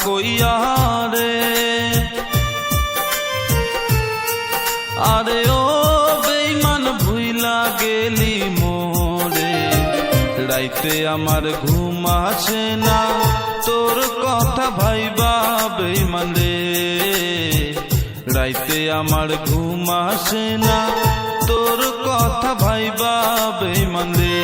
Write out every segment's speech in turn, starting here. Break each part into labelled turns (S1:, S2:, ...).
S1: কইয়া রে, আরে ও বেঈমান ভুইলা গেলি মোরে, রাইতে আমার ঘুম আসে না তোর কথা ভাইবা বেঈমান রে, রাইতে আমার ঘুম আসে না তোর কথা ভাইবা বেঈমান রে।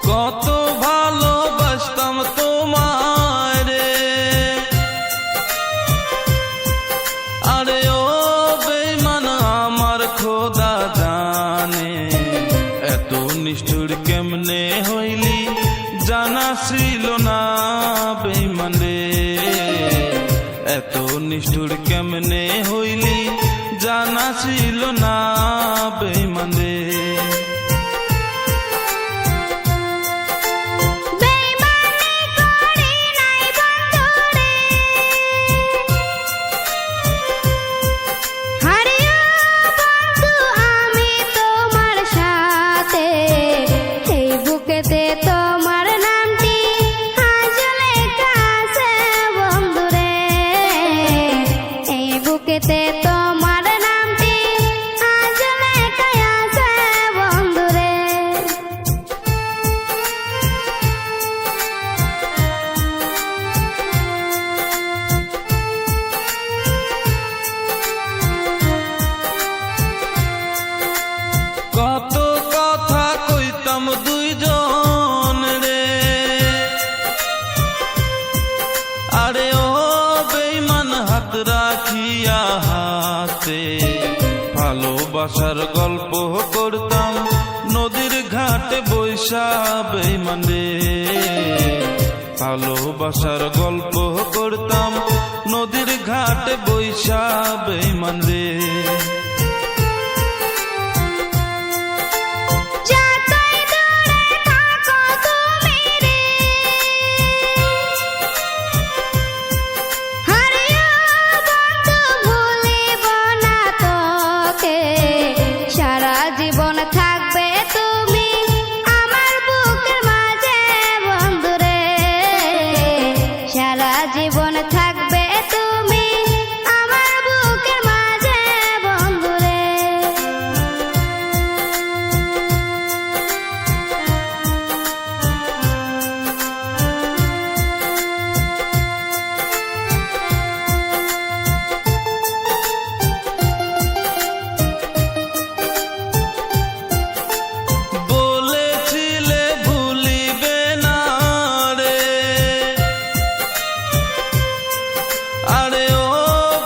S1: কত ভালোবাসতাম তোমায় রে, আরে ও বেঈমান আমার খোদা জানে, এত নিষ্ঠুর কেমনে হইলি জানা ছিল না বেঈমান রে, এত নিষ্ঠুর কেমনে হইলি জানা ছিল না বেঈমান রে। কত কথা কইতাম দুইজন রে, আরে ও বেঈমান হাত রাখিয়া হাতে, ভালোবাসার গল্প করতাম নদীর ঘাটে বৈশা বেঈমান রে, ভালোবাসার গল্প করতাম নদীর ঘাটে বৈশা বেঈমান রে।
S2: জীবন থাকবে তুমি আমার বুকের মাঝে বন্ধুরে।
S1: বলেছিলে ভুলিবে না রে, আরে ও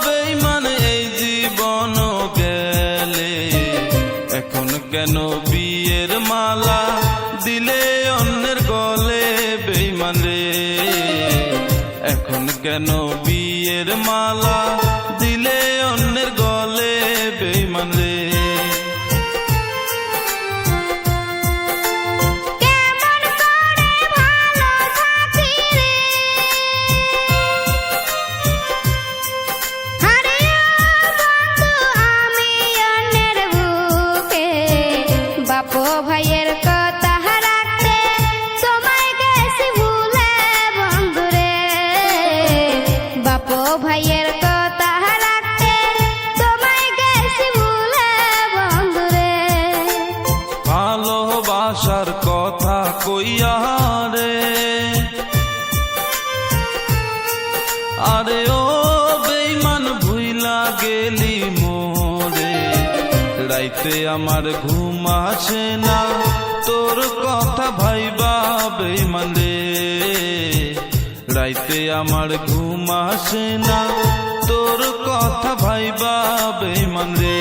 S1: বেঈমান এই জীবন গেলে, এখন কেন বিয়ের মালা দিলে অন্যের গলে বেঈমান রে, এখন কেন বিয়ের মালা দিলে অন্যের গলে বেঈমান রে।
S2: ভাইয়ের কথা রাখতে সময় গেছি ভুলে বন্ধুরে, বাপো ভাইয়ের কথা রাখতে সময় গেছি ভুলে বন্ধুরে।
S1: ভালোবাসার কথা কইয়া রে, আরে ও বেঈমান ভুইলা গেলি মোরে, রাইতে আমার ঘুম আসে না তোর কথা ভাইবা বেঈমান রাইতে আমার ঘুম আসে না তোর কথা ভাইবা বেঈমান রে।